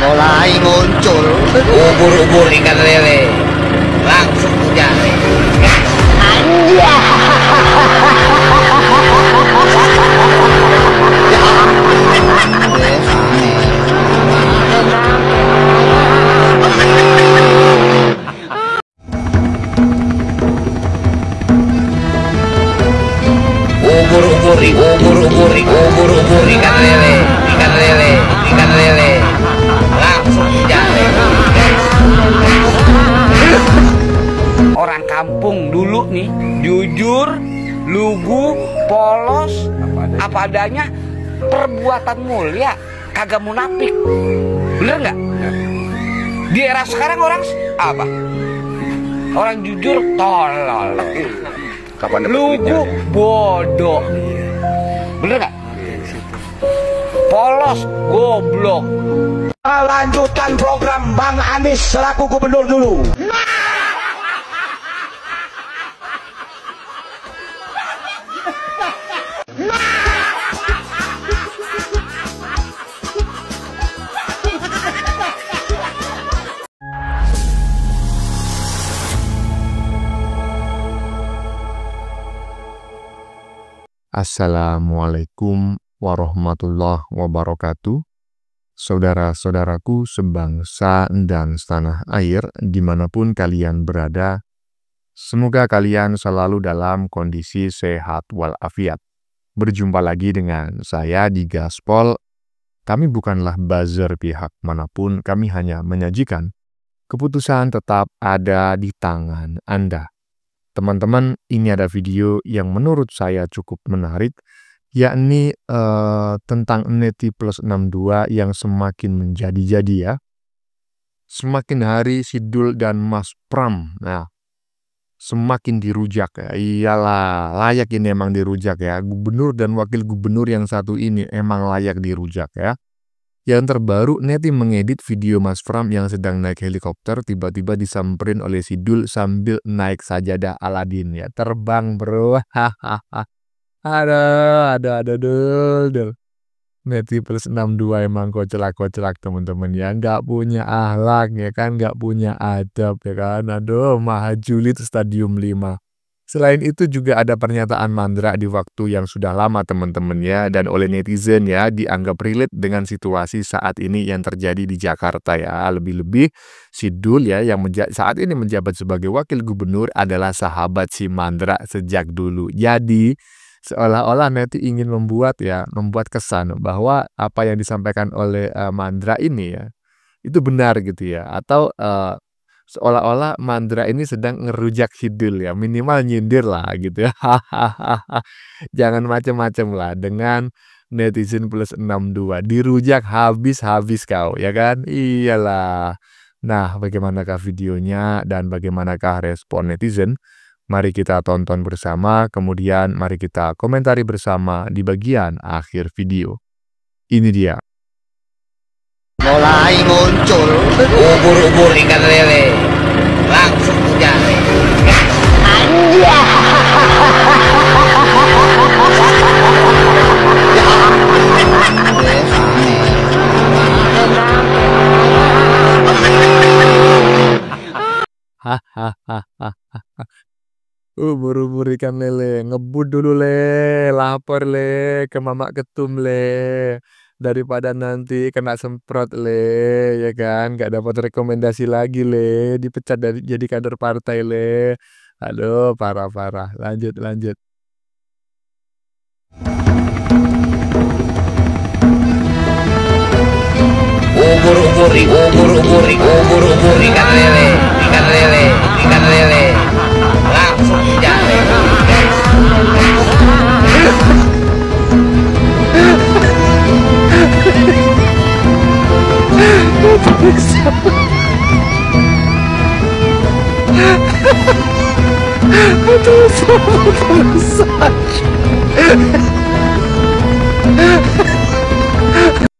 mulai muncul ubur-ubur ikan lele, langsung jadi ubur-ubur ikan lele, langsung jadi. Orang kampung dulu nih, jujur, lugu, polos, apa adanya, perbuatan mulia, kagak munafik. Bener nggak? Di era sekarang orang apa? Orang jujur tolol, lugu bodoh. Bener nggak? Polos goblok. Lanjutkan program Bang Anies selaku gubernur dulu. Assalamualaikum warahmatullahi wabarakatuh. Saudara-saudaraku sebangsa dan setanah air dimanapun kalian berada, semoga kalian selalu dalam kondisi sehat walafiat. Berjumpa lagi dengan saya di Gaspol. Kami bukanlah buzzer pihak manapun, kami hanya menyajikan. Keputusan tetap ada di tangan Anda. Teman-teman, ini ada video yang menurut saya cukup menarik, yakni tentang Neti Plus 62 yang semakin menjadi-jadi ya. Semakin hari Sidul dan Mas Pram, nah, semakin dirujak ya. Iyalah, layak ini emang dirujak ya. Gubernur dan wakil gubernur yang satu ini emang layak dirujak ya. Yang terbaru, Neti mengedit video Mas Pram yang sedang naik helikopter, tiba-tiba disamperin oleh Sidul sambil naik sajadah Aladin ya. Terbang bro, hahaha. Ada dul. Neti Plus 62 emang kocak teman-teman ya. Nggak punya akhlak ya kan, nggak punya adab ya kan. Aduh, maha julid stadium 5. Selain itu juga ada pernyataan Mandra di waktu yang sudah lama teman-teman ya, dan oleh netizen ya dianggap relate dengan situasi saat ini yang terjadi di Jakarta ya. Lebih-lebih Sidul ya yang saat ini menjabat sebagai wakil gubernur adalah sahabat si Mandra sejak dulu. Jadi seolah-olah Neti ingin membuat kesan bahwa apa yang disampaikan oleh Mandra ini ya itu benar gitu ya, atau seolah-olah Mandra ini sedang ngerujak Sidul ya, minimal nyindir lah gitu ya. Jangan macem-macem lah dengan netizen Plus 62, dirujak habis-habis kau ya kan, iyalah. Nah, bagaimanakah videonya dan bagaimanakah respon netizen? Mari kita tonton bersama, kemudian mari kita komentari bersama di bagian akhir video. Ini dia. Mulai muncul ubur-ubur ikan lele, langsung jadi. Hahaha. Ubur-ubur ikan lele, ngebut dulu le, lapor le, ke Mamak Ketum le, daripada nanti kena semprot le, ya kan, nggak dapat rekomendasi lagi le, dipecat dari jadi kader partai le. Aduh, parah. Lanjut. Ubur-ubur ikan lele, langsung jadi.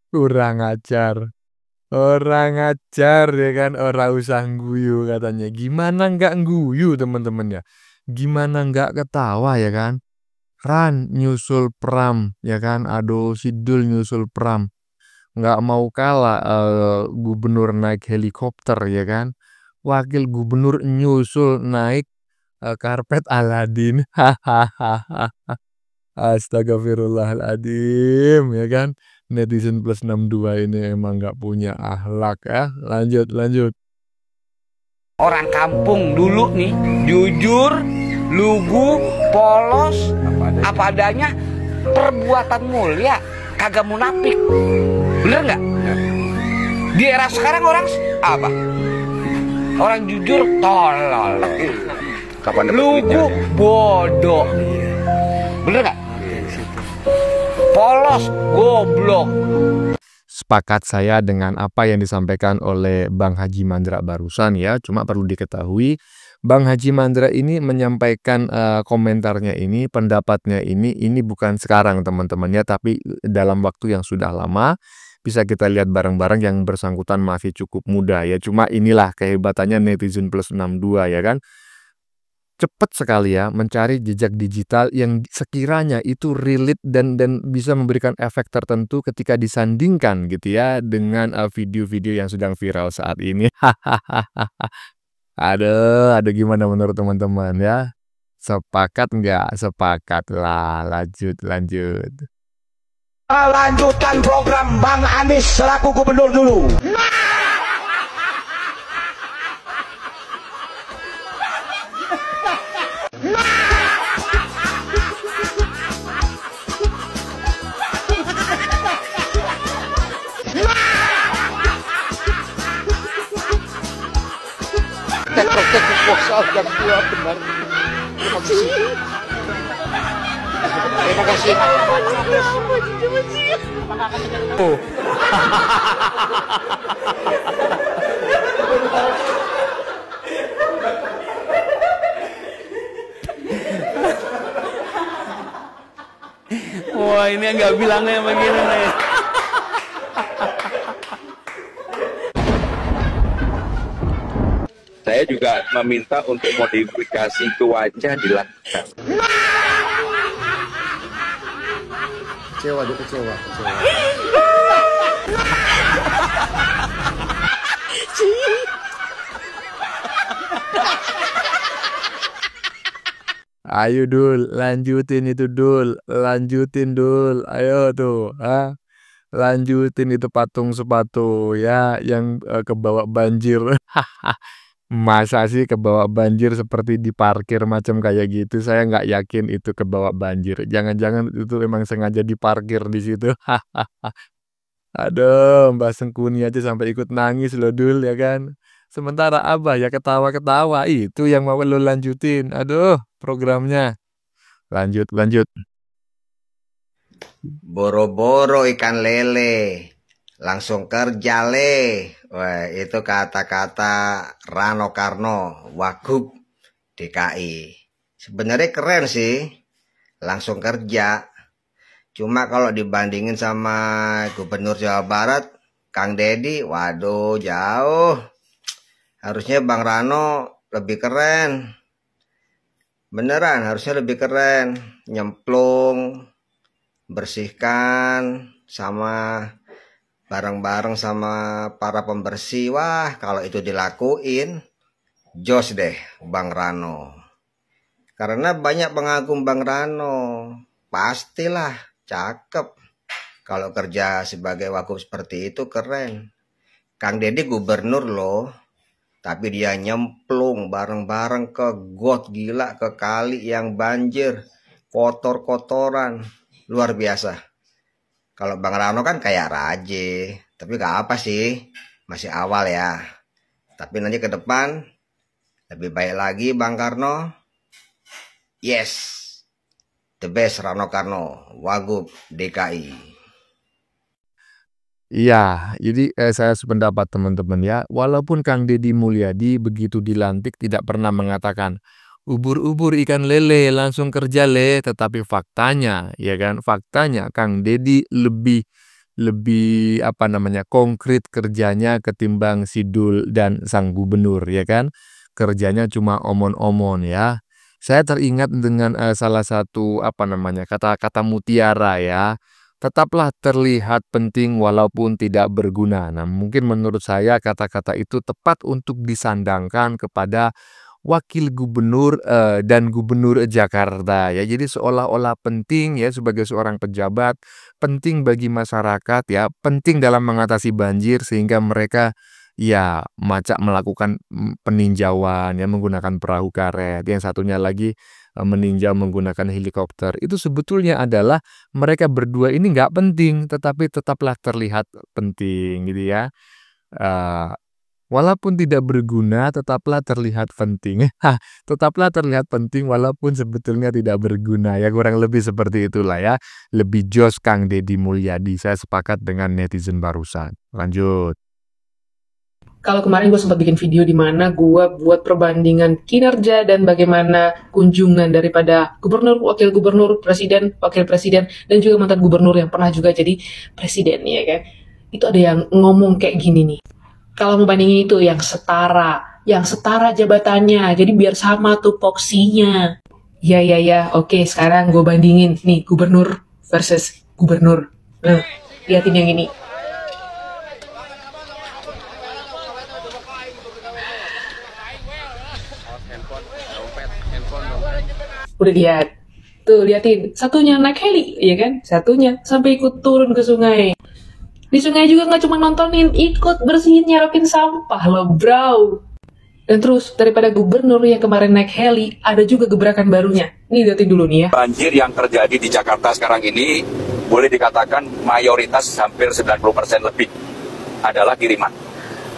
Kurang ajar ya kan, ora usah ngguyu katanya. Gimana nggak ngguyu teman-teman ya? Gimana nggak ketawa ya kan? Ran nyusul Pram ya kan, aduh Sidul nyusul Pram. nggak mau kalah gubernur naik helikopter ya kan. Wakil gubernur nyusul naik karpet Aladin. Hahaha. Astagfirullahaladzim ya kan. Netizen plus 62 ini emang nggak punya akhlak ya. Lanjut, lanjut. Orang kampung dulu nih, jujur, lugu, polos, apa adanya, perbuatan mulia, kagak munafik. Bener nggak? Di era sekarang orang apa? Orang jujur tolol, lugu bodoh. Bener nggak? Polos goblok. Sepakat saya dengan apa yang disampaikan oleh Bang Haji Mandra barusan ya. Cuma perlu diketahui Bang Haji Mandra ini menyampaikan komentarnya ini, pendapatnya ini bukan sekarang teman-teman ya, tapi dalam waktu yang sudah lama. Bisa kita lihat bareng-bareng yang bersangkutan masih cukup muda ya. Cuma inilah kehebatannya netizen plus 62 ya kan. Cepat sekali ya mencari jejak digital yang sekiranya itu relate dan bisa memberikan efek tertentu ketika disandingkan gitu ya dengan video-video yang sedang viral saat ini. Aduh gimana menurut teman-teman ya? Sepakat nggak? Sepakat lah. Lanjut, lanjut. Lanjutan program Bang Anies selaku gubernur dulu. Tek kekuasaan yang dia benar. Terima kasih. Terima kasih. Wah, ini nggak bilangnya begini nih. Saya juga meminta untuk modifikasi cuaca dilakukan. Kecewa, dia kecewa. Ayo Dul, lanjutin itu Dul, lanjutin Dul, ayo tuh, lanjutin itu patung sepatu ya yang kebawa banjir. Masa sih kebawa banjir seperti di parkir macam kayak gitu? Saya nggak yakin itu kebawa banjir. Jangan-jangan itu emang sengaja diparkir di situ. Aduh, Mbak Sengkuni aja sampai ikut nangis loh Dul ya kan. Sementara Abah ya ketawa-ketawa. Itu yang mau lo lanjutin. Aduh, programnya. Lanjut, lanjut. Boro-boro ikan lele, langsung kerja le. Wah, itu kata-kata Rano Karno, Wagub DKI. Sebenarnya keren sih, langsung kerja. Cuma kalau dibandingin sama Gubernur Jawa Barat, Kang Deddy, waduh jauh. Harusnya Bang Rano lebih keren. Beneran, harusnya lebih keren. Nyemplung, bersihkan, sama bareng-bareng sama para pembersih. Wah, kalau itu dilakuin, jos deh Bang Rano. Karena banyak pengagum Bang Rano. Pastilah cakep. Kalau kerja sebagai Wagub seperti itu keren. Kang Deddy gubernur loh. Tapi dia nyemplung bareng-bareng ke got gila, ke kali yang banjir. Kotor-kotoran. Luar biasa. Kalau Bang Rano kan kayak Raje, tapi gak apa sih, masih awal ya. Tapi nanti ke depan lebih baik lagi Bang Karno. Yes, the best Rano Karno, Wagub DKI. Iya, jadi saya sependapat teman-teman ya. Walaupun Kang Deddy Mulyadi begitu dilantik tidak pernah mengatakan ubur-ubur ikan lele langsung kerja le, tetapi faktanya ya kan, faktanya Kang Deddy lebih apa namanya konkret kerjanya ketimbang Sidul dan sang gubernur ya kan. Kerjanya cuma omon-omon ya. Saya teringat dengan salah satu apa namanya kata-kata mutiara ya. tetaplah terlihat penting walaupun tidak berguna. Nah, mungkin menurut saya kata-kata itu tepat untuk disandangkan kepada wakil gubernur dan gubernur Jakarta ya. Jadi seolah-olah penting ya sebagai seorang pejabat, penting bagi masyarakat ya, penting dalam mengatasi banjir sehingga mereka ya melakukan peninjauan ya menggunakan perahu karet. Yang satunya lagi meninjau menggunakan helikopter. Itu sebetulnya adalah mereka berdua ini nggak penting, tetapi tetaplah terlihat penting gitu ya. Walaupun tidak berguna, tetaplah terlihat penting. Tetaplah terlihat penting walaupun sebetulnya tidak berguna. Ya kurang lebih seperti itulah ya. Lebih jos Kang Deddy Mulyadi. Saya sepakat dengan netizen barusan. Lanjut. Kalau kemarin gue sempat bikin video di mana gue buat perbandingan kinerja dan bagaimana kunjungan daripada gubernur, wakil gubernur, presiden, wakil presiden, dan juga mantan gubernur yang pernah juga jadi presiden ya kan. Itu ada yang ngomong kayak gini nih. Kalau mau bandingin itu yang setara jabatannya, jadi biar sama tuh poksinya. Ya, oke sekarang gue bandingin nih gubernur versus gubernur. Nah, liatin yang ini. Udah lihat, tuh liatin, satunya naik heli, ya kan? Satunya sampai ikut turun ke sungai. Di sungai juga nggak cuma nontonin, ikut bersihin nyarokin sampah loh bro. Dan terus daripada gubernur yang kemarin naik heli, ada juga gebrakan barunya. Nih liatin dulu nih ya. Banjir yang terjadi di Jakarta sekarang ini boleh dikatakan mayoritas hampir 90% lebih adalah kiriman.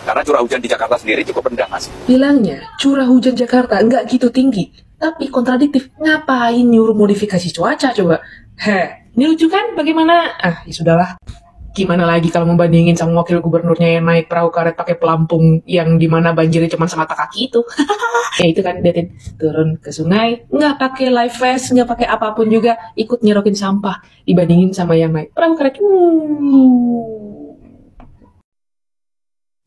Karena curah hujan di Jakarta sendiri cukup rendah, Mas. Bilangnya curah hujan Jakarta nggak gitu tinggi, tapi kontradiktif. Ngapain nyuruh modifikasi cuaca coba? Ini lucu kan? Bagaimana? Ya sudahlah. Gimana lagi kalau membandingin sama wakil gubernurnya yang naik perahu karet pakai pelampung yang dimana banjirnya cuma semata kaki itu. Ya itu kan liatin, turun ke sungai, nggak pakai life vest, nggak pakai apapun juga, ikut nyerokin sampah dibandingin sama yang naik perahu karet.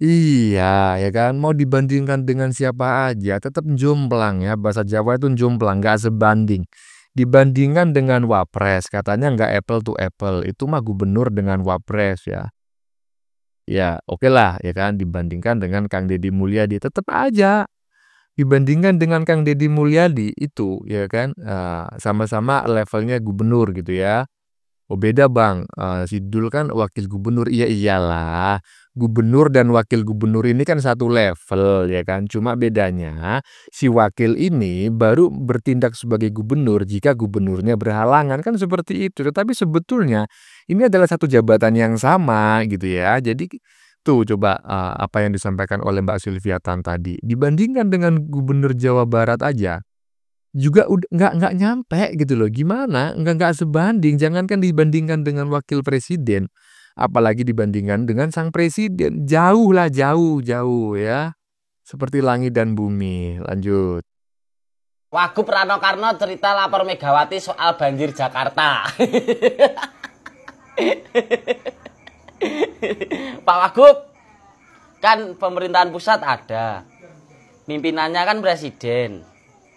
Iya, ya kan? Mau dibandingkan dengan siapa aja, tetap jomplang ya. Bahasa Jawa itu jomplang, nggak sebanding. Dibandingkan dengan wapres, katanya nggak apple to apple. Itu mah gubernur dengan wapres ya. Ya, oke lah, ya kan? Dibandingkan dengan Kang Deddy Mulyadi, tetap aja. Dibandingkan dengan Kang Deddy Mulyadi itu, ya kan? Sama-sama levelnya gubernur gitu ya. Oh beda bang, si Dul kan wakil gubernur, iya iyalah. Gubernur dan wakil gubernur ini kan satu level ya kan. Cuma bedanya si wakil ini baru bertindak sebagai gubernur jika gubernurnya berhalangan kan seperti itu. Tetapi sebetulnya ini adalah satu jabatan yang sama gitu ya. Jadi tuh coba apa yang disampaikan oleh Mbak Sylviatan tadi. Dibandingkan dengan gubernur Jawa Barat aja. Juga nggak nyampe gitu loh. Gimana? Nggak sebanding. Jangankan dibandingkan dengan wakil presiden, apalagi dibandingkan dengan sang presiden. Jauh lah, jauh ya. Seperti langit dan bumi. Lanjut. Wagub Rano Karno cerita lapor Megawati soal banjir Jakarta. Pak Wagub, kan pemerintahan pusat ada, pimpinannya kan presiden.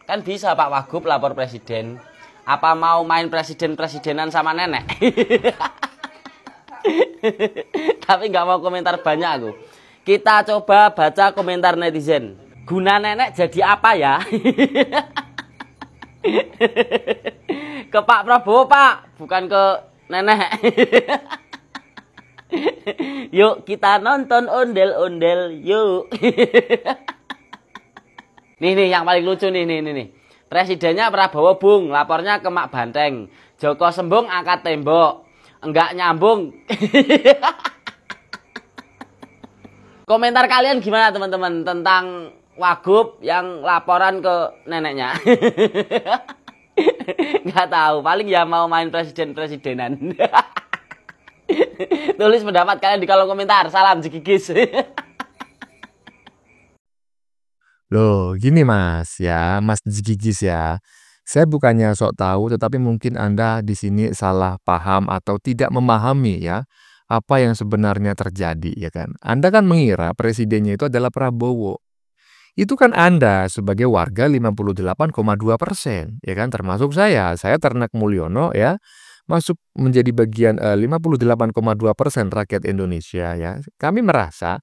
Kan bisa Pak Wagub lapor presiden. Apa mau main presiden-presidenan sama nenek? Tapi nggak mau komentar banyak aku. Kita coba baca komentar netizen. Guna nenek jadi apa ya? Ke Pak Prabowo Pak, bukan ke nenek. Yuk kita nonton ondel-ondel yuk. Nih yang paling lucu nih. Presidennya Prabowo Bung, lapornya ke Mak Banteng. Joko Sembung angkat tembok. Enggak nyambung. Komentar kalian gimana teman-teman tentang Wagub yang laporan ke neneknya? Nggak tahu, paling ya mau main presiden-presidenan. Tulis pendapat kalian di kolom komentar. Salam Jigigis. Loh, gini Mas ya, Mas Jigigis ya. Saya bukannya sok tahu, tetapi mungkin Anda di sini salah paham atau tidak memahami ya apa yang sebenarnya terjadi ya kan. Anda kan mengira presidennya itu adalah Prabowo. Itu kan Anda sebagai warga 58,2% ya kan, termasuk saya Ternak Mulyono ya, masuk menjadi bagian 58,2% rakyat Indonesia ya. Kami merasa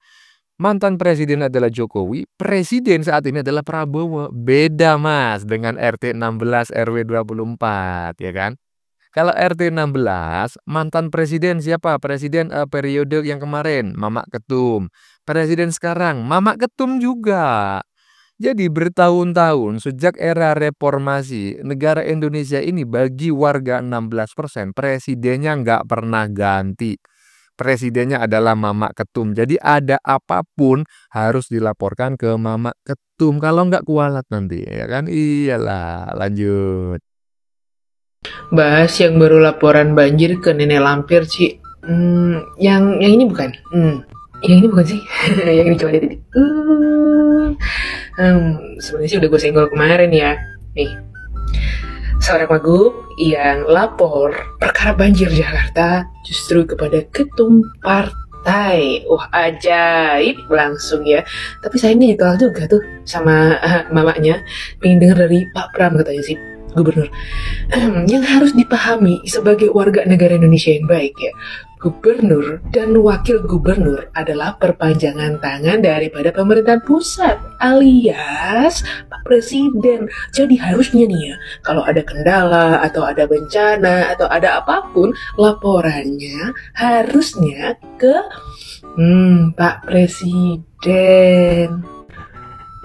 mantan presiden adalah Jokowi, presiden saat ini adalah Prabowo. Beda Mas dengan RT 16 RW 24 ya kan. Kalau RT 16 mantan presiden siapa? Presiden periode yang kemarin Mamak Ketum. Presiden sekarang Mamak Ketum juga. Jadi bertahun-tahun sejak era reformasi negara Indonesia ini bagi warga 16% presidennya nggak pernah ganti. Presidennya adalah Mamak Ketum. Jadi ada apapun harus dilaporkan ke Mamak Ketum. Kalau nggak kualat nanti ya kan. Iyalah, lanjut. Bahas yang baru laporan banjir ke Nenek Lampir, Ci. Yang ini bukan? Yang ini bukan sih? Yang ini coba lihat ini. Sebenarnya sih udah gue senggol kemarin ya. Nih, seorang wagub yang lapor perkara banjir Jakarta justru kepada ketum partai. Wah, ajaib langsung ya. Tapi sayangnya ditolak juga tuh sama mamanya. Pengen denger dari Pak Pram katanya sih, gubernur. Yang harus dipahami sebagai warga negara Indonesia yang baik ya, gubernur dan wakil gubernur adalah perpanjangan tangan daripada pemerintahan pusat alias Pak Presiden. Jadi harusnya nih ya, kalau ada kendala atau ada bencana atau ada apapun, laporannya harusnya ke Pak Presiden.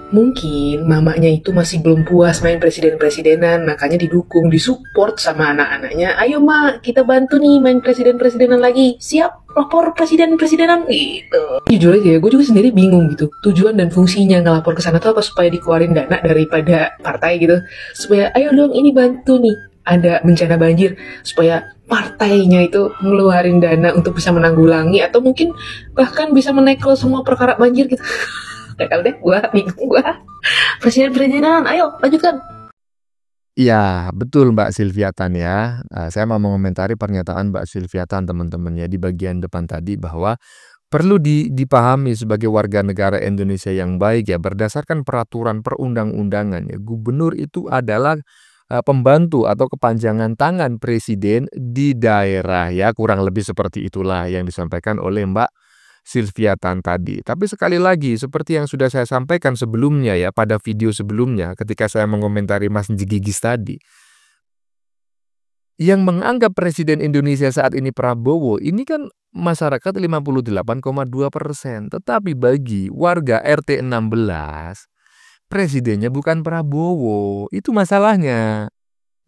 Mungkin mamanya itu masih belum puas main presiden-presidenan, makanya didukung, disupport sama anak-anaknya. Ayo mak, kita bantu nih main presiden-presidenan lagi. Siap, lapor presiden-presidenan gitu. Jujur aja ya, gue juga sendiri bingung gitu. Tujuan dan fungsinya ngelapor ke sana tuh apa? Supaya dikeluarin dana daripada partai gitu. Supaya ayo dong ini bantu nih, ada bencana banjir. Supaya partainya itu ngeluarin dana untuk bisa menanggulangi atau mungkin bahkan bisa menekel semua perkara banjir gitu. Kalau deh, gue bingung gue. Presiden-presidenan, ayo lanjutkan. Iya, betul Mbak Silviatan ya. Saya mau mengomentari pernyataan Mbak Silviatan teman-teman ya di bagian depan tadi bahwa perlu dipahami sebagai warga negara Indonesia yang baik ya, berdasarkan peraturan perundang-undangan ya, gubernur itu adalah pembantu atau kepanjangan tangan presiden di daerah ya, kurang lebih seperti itulah yang disampaikan oleh Mbak Silviatan tadi. Tapi sekali lagi seperti yang sudah saya sampaikan sebelumnya ya, pada video sebelumnya ketika saya mengomentari Mas Gigis tadi, yang menganggap presiden Indonesia saat ini Prabowo ini kan masyarakat 58,2%, tetapi bagi warga RT 16 presidennya bukan Prabowo. Itu masalahnya.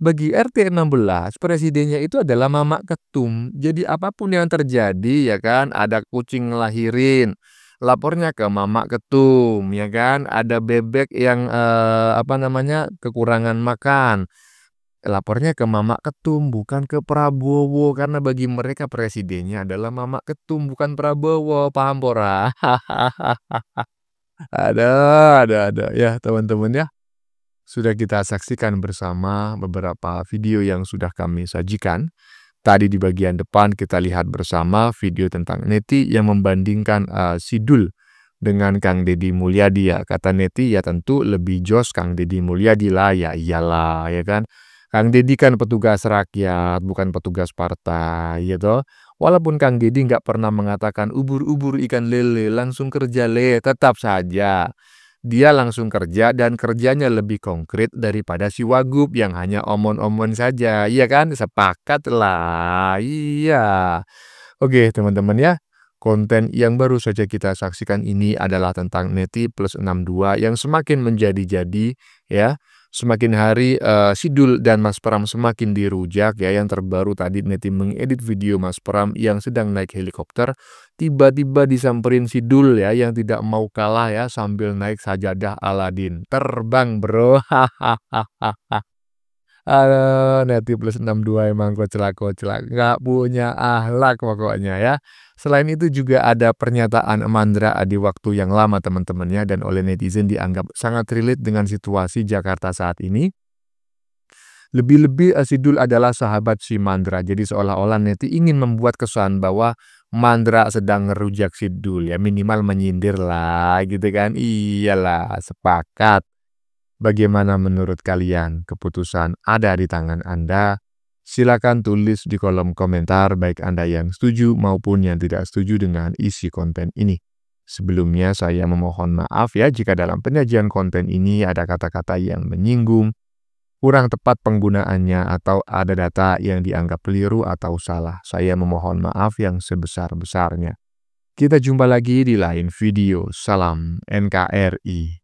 Bagi RT 16, presidennya itu adalah Mamak Ketum. Jadi apapun yang terjadi ya kan, ada kucing ngelahirin, lapornya ke Mamak Ketum ya kan, ada bebek yang kekurangan makan, lapornya ke Mamak Ketum bukan ke Prabowo, karena bagi mereka presidennya adalah Mamak Ketum bukan Prabowo. Paham pora? Ada ya teman-teman ya. Sudah kita saksikan bersama beberapa video yang sudah kami sajikan. Tadi di bagian depan kita lihat bersama video tentang Neti yang membandingkan Sidul dengan Kang Deddy Mulyadi ya. Kata Neti ya tentu lebih jos Kang Deddy Mulyadi lah, ya iyalah ya kan. Kang Deddy kan petugas rakyat, bukan petugas partai gitu. Walaupun Kang Deddy nggak pernah mengatakan ubur-ubur ikan lele, langsung kerja le, tetap saja dia langsung kerja dan kerjanya lebih konkret daripada si Wagub yang hanya omon-omon saja. Iya kan? Sepakat lah. Iya. Oke teman-teman ya. Konten yang baru saja kita saksikan ini adalah tentang Neti plus 62 yang semakin menjadi-jadi ya. Semakin hari Sidul dan Mas Pram semakin dirujak ya. Yang terbaru tadi Neti mengedit video Mas Pram yang sedang naik helikopter. Tiba-tiba disamperin Sidul ya yang tidak mau kalah ya sambil naik sajadah Aladin. Terbang bro. Neti plus 62 emang koclak-koclak. Nggak punya akhlak pokoknya ya. Selain itu juga ada pernyataan Mandra di waktu yang lama teman-temannya dan oleh netizen dianggap sangat relate dengan situasi Jakarta saat ini. Lebih-lebih Sidul adalah sahabat si Mandra. Jadi seolah-olah Neti ingin membuat kesan bahwa Mandra sedang ngerujak Sidul ya, minimal menyindir lah gitu kan. Iyalah, sepakat. Bagaimana menurut kalian? Keputusan ada di tangan Anda. Silakan tulis di kolom komentar baik Anda yang setuju maupun yang tidak setuju dengan isi konten ini. Sebelumnya saya memohon maaf ya jika dalam penyajian konten ini ada kata-kata yang menyinggung, kurang tepat penggunaannya, atau ada data yang dianggap keliru atau salah. Saya memohon maaf yang sebesar-besarnya. Kita jumpa lagi di lain video. Salam NKRI.